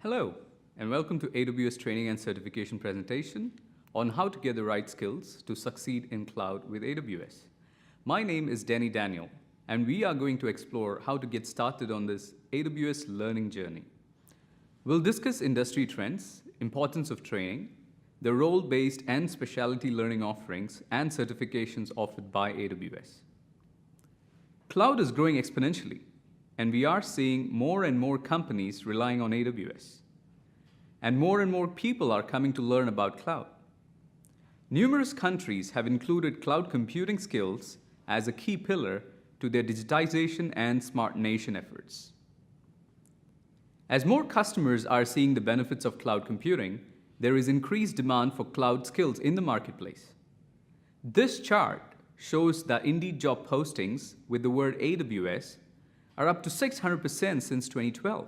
Hello, and welcome to AWS Training and Certification presentation on how to get the right skills to succeed in cloud with AWS. My name is Danny Daniel, and we are going to explore how to get started on this AWS learning journey. We'll discuss industry trends, importance of training, the role-based and specialty learning offerings and certifications offered by AWS. Cloud is growing exponentially, and we are seeing more and more companies relying on AWS. And more people are coming to learn about cloud. Numerous countries have included cloud computing skills as a key pillar to their digitization and smart nation efforts. As more customers are seeing the benefits of cloud computing, there is increased demand for cloud skills in the marketplace. This chart shows that Indeed job postings with the word AWS are up to 600% since 2012.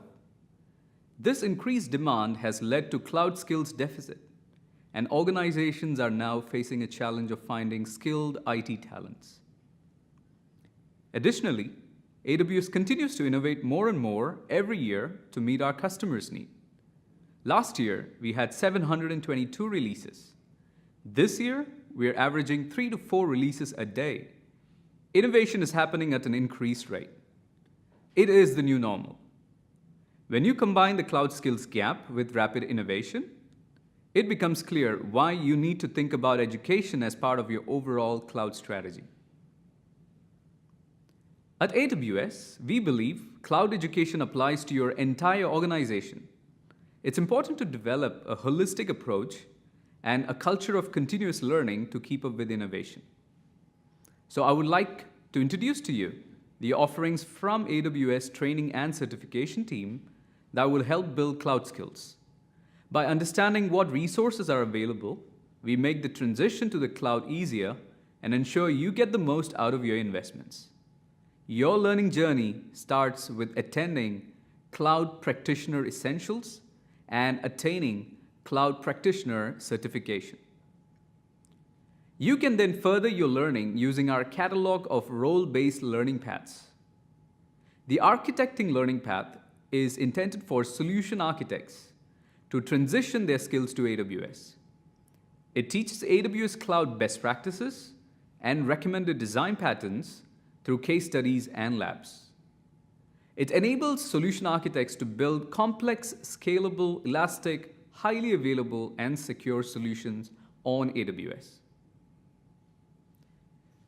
This increased demand has led to cloud skills deficit, and organizations are now facing a challenge of finding skilled IT talents. Additionally, AWS continues to innovate more and more every year to meet our customers' need. Last year, we had 722 releases. This year, we are averaging 3 to 4 releases a day. Innovation is happening at an increased rate. It is the new normal. When you combine the cloud skills gap with rapid innovation, it becomes clear why you need to think about education as part of your overall cloud strategy. At AWS, we believe cloud education applies to your entire organization. It's important to develop a holistic approach and a culture of continuous learning to keep up with innovation. So I would like to introduce to you the offerings from AWS training and certification team that will help build cloud skills. By understanding what resources are available, we make the transition to the cloud easier and ensure you get the most out of your investments. Your learning journey starts with attending Cloud Practitioner Essentials and attaining Cloud Practitioner Certification. You can then further your learning using our catalog of role-based learning paths. The Architecting Learning Path is intended for solution architects to transition their skills to AWS. It teaches AWS Cloud best practices and recommended design patterns through case studies and labs. It enables solution architects to build complex, scalable, elastic, highly available, and secure solutions on AWS.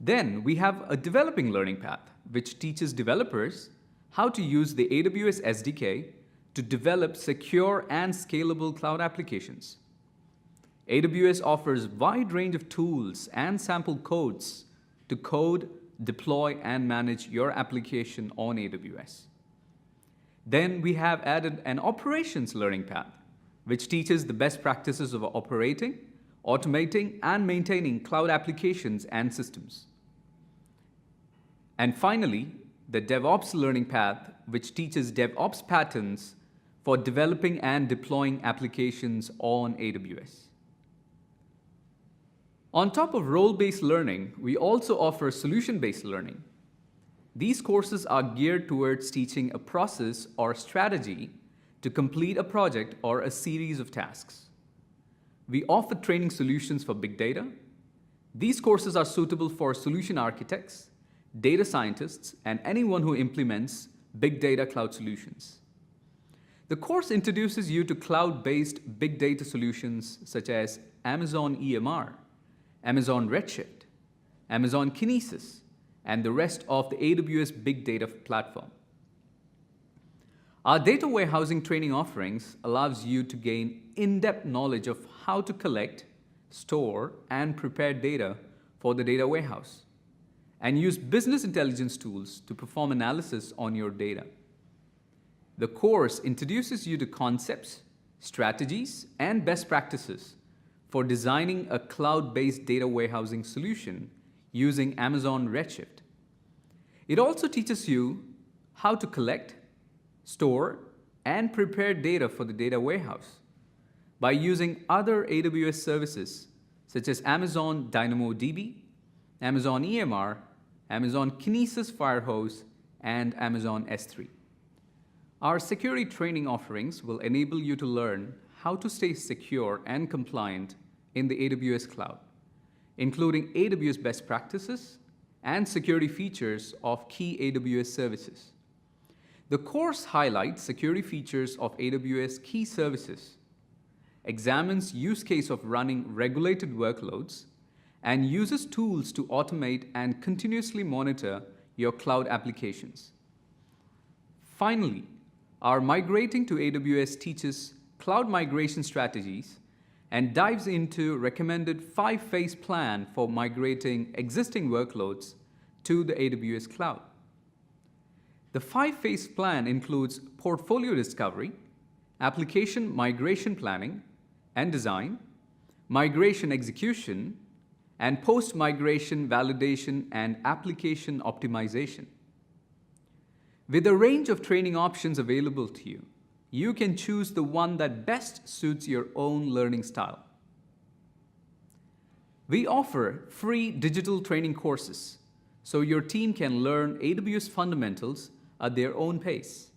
Then we have a developing learning path, which teaches developers how to use the AWS SDK to develop secure and scalable cloud applications. AWS offers a wide range of tools and sample codes to code, deploy, and manage your application on AWS. Then we have added an operations learning path, which teaches the best practices of operating, automating, and maintaining cloud applications and systems. And finally, the DevOps learning path, which teaches DevOps patterns for developing and deploying applications on AWS. On top of role-based learning, we also offer solution-based learning. These courses are geared towards teaching a process or strategy to complete a project or a series of tasks. We offer training solutions for big data. These courses are suitable for solution architects, data scientists, and anyone who implements big data cloud solutions. The course introduces you to cloud-based big data solutions such as Amazon EMR, Amazon Redshift, Amazon Kinesis, and the rest of the AWS Big Data platform. Our data warehousing training offerings allows you to gain in-depth knowledge of how to collect, store, and prepare data for the data warehouse, and use business intelligence tools to perform analysis on your data. The course introduces you to concepts, strategies, and best practices for designing a cloud-based data warehousing solution using Amazon Redshift. It also teaches you how to collect, store, and prepare data for the data warehouse by using other AWS services such as Amazon DynamoDB, Amazon EMR, Amazon Kinesis Firehose, and Amazon S3. Our security training offerings will enable you to learn how to stay secure and compliant in the AWS cloud, including AWS best practices and security features of key AWS services. The course highlights security features of AWS key services, examines use case of running regulated workloads, and uses tools to automate and continuously monitor your cloud applications. Finally, our Migrating to AWS teaches cloud migration strategies and dives into recommended 5-phase plan for migrating existing workloads to the AWS cloud. The 5-phase plan includes portfolio discovery, application migration planning and design, migration execution, and post-migration validation and application optimization. With a range of training options available to you, you can choose the one that best suits your own learning style. We offer free digital training courses so your team can learn AWS fundamentals at their own pace.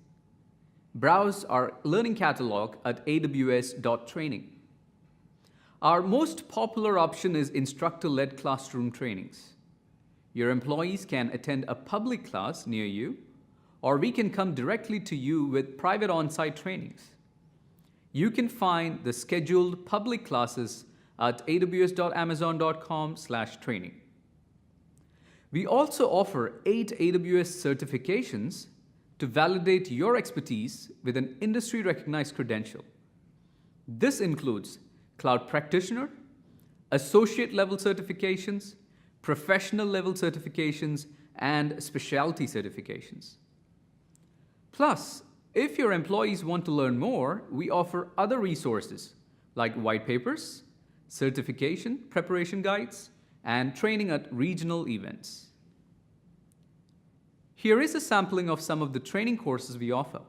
Browse our learning catalog at aws.training. Our most popular option is instructor-led classroom trainings. Your employees can attend a public class near you, or we can come directly to you with private on-site trainings. You can find the scheduled public classes at aws.amazon.com/training. We also offer 8 AWS certifications to validate your expertise with an industry-recognized credential. This includes Cloud Practitioner, Associate level certifications, Professional level certifications, and Specialty certifications. Plus, if your employees want to learn more, we offer other resources like white papers, certification preparation guides, and training at regional events. Here is a sampling of some of the training courses we offer.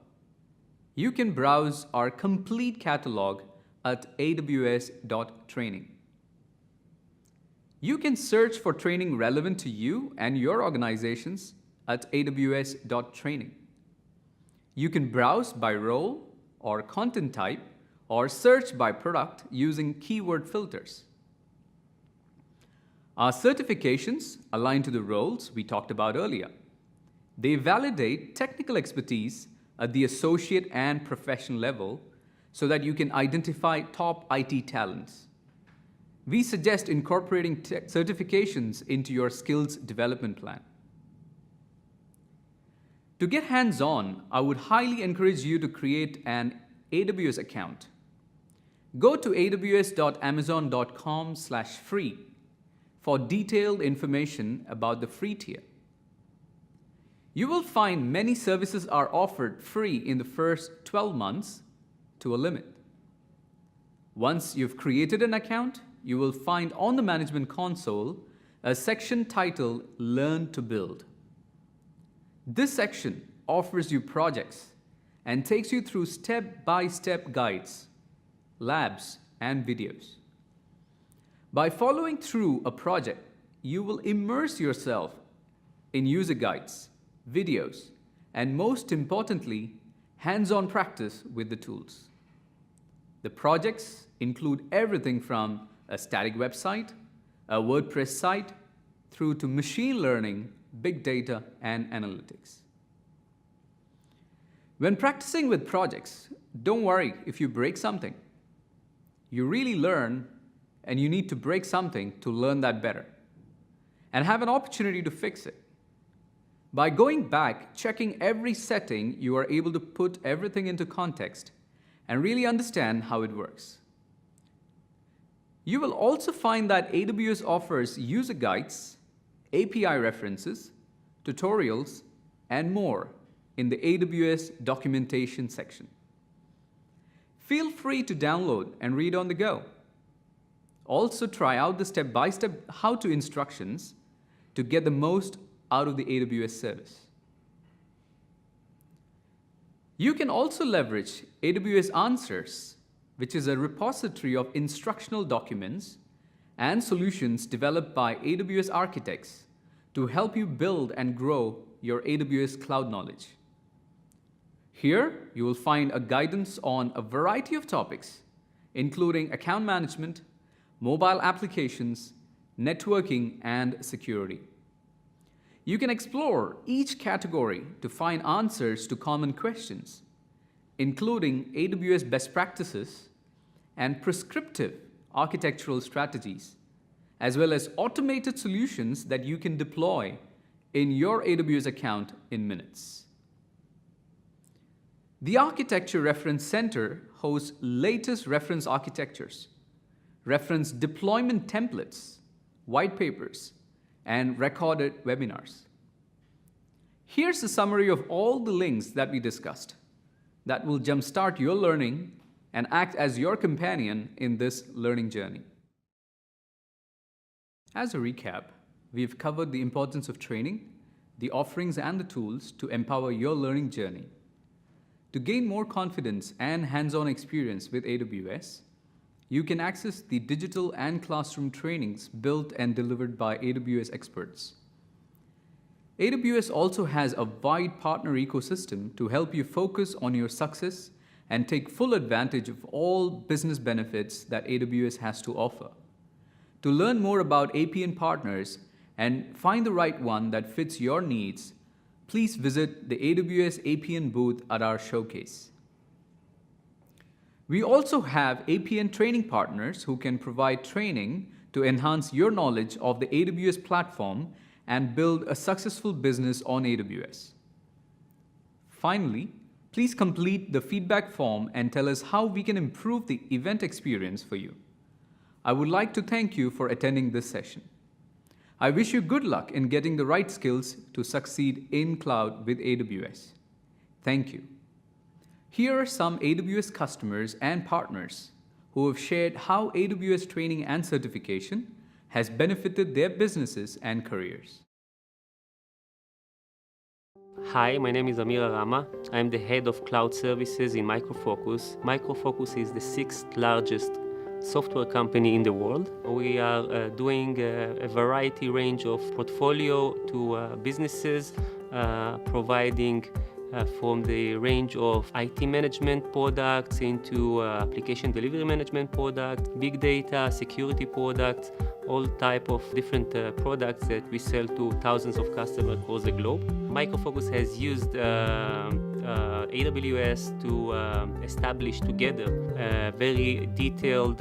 You can browse our complete catalog at aws.training. You can search for training relevant to you and your organizations at aws.training. You can browse by role or content type or search by product using keyword filters. Our certifications align to the roles we talked about earlier. They validate technical expertise at the associate and professional level so that you can identify top IT talents. We suggest incorporating certifications into your skills development plan. To get hands-on, I would highly encourage you to create an AWS account. Go to aws.amazon.com/free for detailed information about the free tier. You will find many services are offered free in the first 12 months to a limit. Once you've created an account, you will find on the Management Console a section titled Learn to Build. This section offers you projects and takes you through step-by-step guides, labs, and videos. By following through a project, you will immerse yourself in user guides, videos, and most importantly, hands-on practice with the tools. The projects include everything from a static website, a WordPress site, through to machine learning, big data, and analytics. When practicing with projects, don't worry if you break something. You really learn, and you need to break something to learn that better and have an opportunity to fix it. By going back, checking every setting, you are able to put everything into context and really understand how it works. You will also find that AWS offers user guides, API references, tutorials, and more in the AWS documentation section. Feel free to download and read on the go. Also try out the step-by-step how-to instructions to get the most out of the AWS service. You can also leverage AWS Answers, which is a repository of instructional documents and solutions developed by AWS architects to help you build and grow your AWS cloud knowledge. Here, you will find a guidance on a variety of topics, including account management, mobile applications, networking, and security. You can explore each category to find answers to common questions, including AWS best practices and prescriptive architectural strategies, as well as automated solutions that you can deploy in your AWS account in minutes. The Architecture Reference Center hosts latest reference architectures, reference deployment templates, white papers, and recorded webinars. Here's a summary of all the links that we discussed that will jumpstart your learning and act as your companion in this learning journey. As a recap, we've covered the importance of training, the offerings and the tools to empower your learning journey. To gain more confidence and hands-on experience with AWS, you can access the digital and classroom trainings built and delivered by AWS experts. AWS also has a wide partner ecosystem to help you focus on your success and take full advantage of all business benefits that AWS has to offer. To learn more about APN partners and find the right one that fits your needs, please visit the AWS APN booth at our showcase. We also have APN training partners who can provide training to enhance your knowledge of the AWS platform and build a successful business on AWS. Finally, please complete the feedback form and tell us how we can improve the event experience for you. I would like to thank you for attending this session. I wish you good luck in getting the right skills to succeed in cloud with AWS. Thank you. Here are some AWS customers and partners who have shared how AWS training and certification has benefited their businesses and careers. Hi, my name is Amir Arama. I'm the head of cloud services in Micro Focus. Micro Focus is the 6th largest software company in the world. We are doing a variety range of portfolio to businesses, providing from the range of IT management products into application delivery management products, big data, security products, all type of different products that we sell to thousands of customers across the globe. Micro Focus has used AWS to establish together a very detailed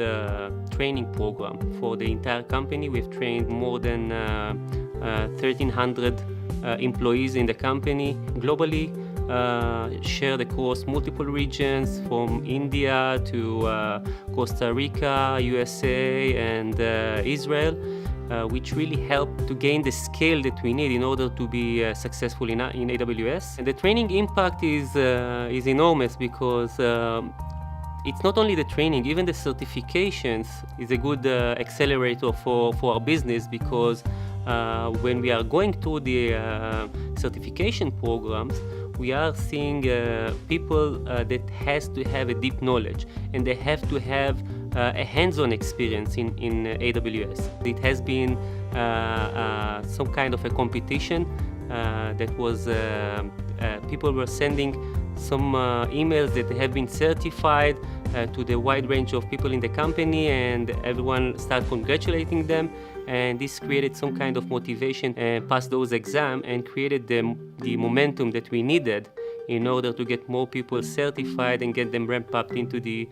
training program for the entire company. We've trained more than 1,300 employees in the company globally, shared across multiple regions from India to Costa Rica, USA, and Israel, which really helped to gain the scale that we need in order to be successful in AWS. And the training impact is enormous because it's not only the training, even the certifications is a good accelerator for our business, because when we are going through the certification programs, we are seeing people that has to have a deep knowledge, and they have to have a hands-on experience in AWS. It has been some kind of a competition that was people were sending some emails that have been certified to the wide range of people in the company, and everyone started congratulating them, and this created some kind of motivation and passed those exams and created the momentum that we needed in order to get more people certified and get them ramped up into the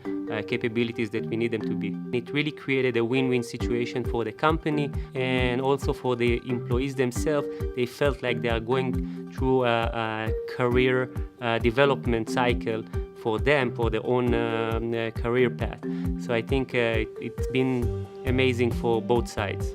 capabilities that we need them to be. It really created a win-win situation for the company and also for the employees themselves. They felt like they are going through a career development cycle for them, for their own career path. So I think it's been amazing for both sides.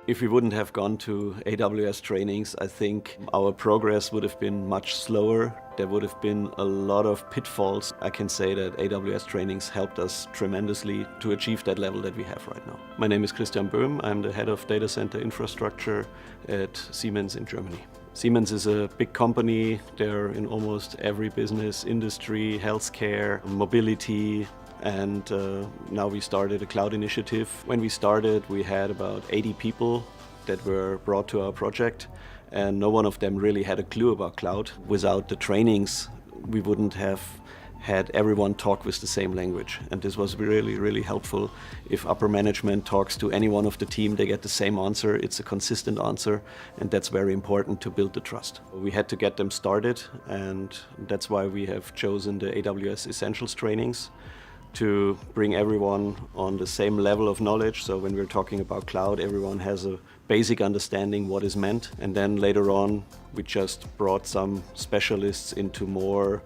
If we wouldn't have gone to AWS trainings, I think our progress would have been much slower. There would have been a lot of pitfalls. I can say that AWS trainings helped us tremendously to achieve that level that we have right now. My name is Christian Böhm. I'm the head of data center infrastructure at Siemens in Germany. Siemens is a big company. They're in almost every business, industry, healthcare, mobility, and now we started a cloud initiative. When we started, we had about 80 people that were brought to our project, and no one of them really had a clue about cloud. Without the trainings, we wouldn't have had everyone talk with the same language. And this was really, really helpful. If upper management talks to anyone of the team, they get the same answer. It's a consistent answer, and that's very important to build the trust. We had to get them started, and that's why we have chosen the AWS Essentials trainings to bring everyone on the same level of knowledge. So when we're talking about cloud, everyone has a basic understanding what is meant. And then later on, we just brought some specialists into more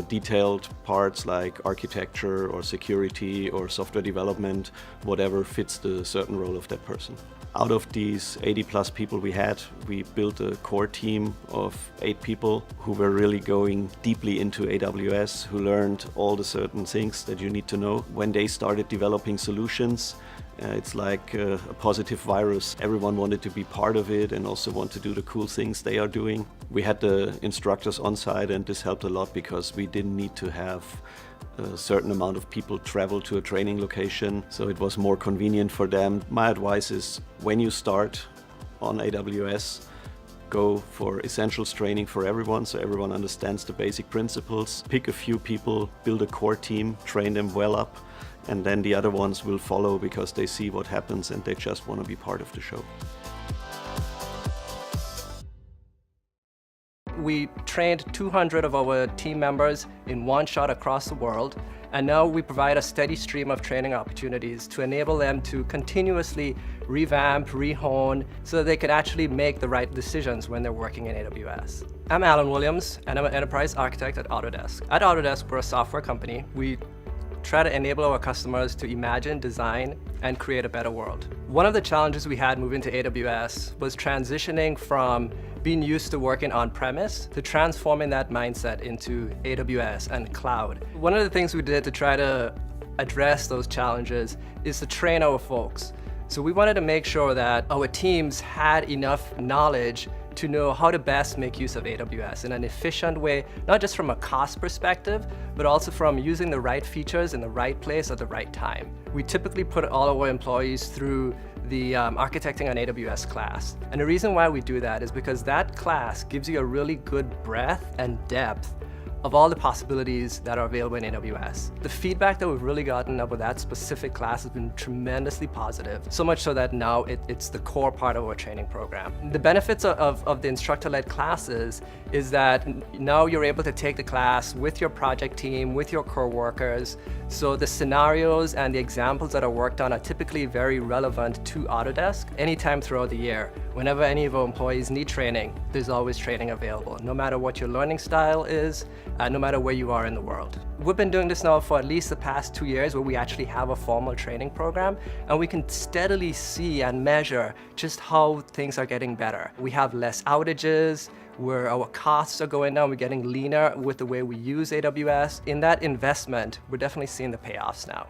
detailed parts like architecture or security or software development, whatever fits the certain role of that person. Out of these 80 plus people we built a core team of 8 people who were really going deeply into AWS, who learned all the certain things that you need to know. When they started developing solutions, it's like a positive virus. Everyone wanted to be part of it and also want to do the cool things they are doing. We had the instructors on site, and this helped a lot because we didn't need to have a certain amount of people travel to a training location, so it was more convenient for them. My advice is, when you start on AWS, go for essentials training for everyone so everyone understands the basic principles. Pick a few people, build a core team, train them well up, and then the other ones will follow because they see what happens and they just want to be part of the show. We trained 200 of our team members in one shot across the world, and now we provide a steady stream of training opportunities to enable them to continuously revamp, rehone, so that they can actually make the right decisions when they're working in AWS. I'm Alan Williams, and I'm an enterprise architect at Autodesk. At Autodesk, we're a software company. We try to enable our customers to imagine, design, and create a better world. One of the challenges we had moving to AWS was transitioning from being used to working on-premise to transforming that mindset into AWS and cloud. One of the things we did to try to address those challenges is to train our folks. So we wanted to make sure that our teams had enough knowledge to know how to best make use of AWS in an efficient way, not just from a cost perspective, but also from using the right features in the right place at the right time. We typically put all of our employees through the Architecting on AWS class. And the reason why we do that is because that class gives you a really good breadth and depth of all the possibilities that are available in AWS. The feedback that we've really gotten about that specific class has been tremendously positive, so much so that now it's the core part of our training program. The benefits of the instructor-led classes is that now you're able to take the class with your project team, with your core workers, so the scenarios and the examples that are worked on are typically very relevant to Autodesk anytime throughout the year. Whenever any of our employees need training, there's always training available, no matter what your learning style is, no matter where you are in the world. We've been doing this now for at least the past 2 years, where we actually have a formal training program, and we can steadily see and measure just how things are getting better. We have less outages, where our costs are going down, we're getting leaner with the way we use AWS. In that investment, we're definitely seeing the payoffs now.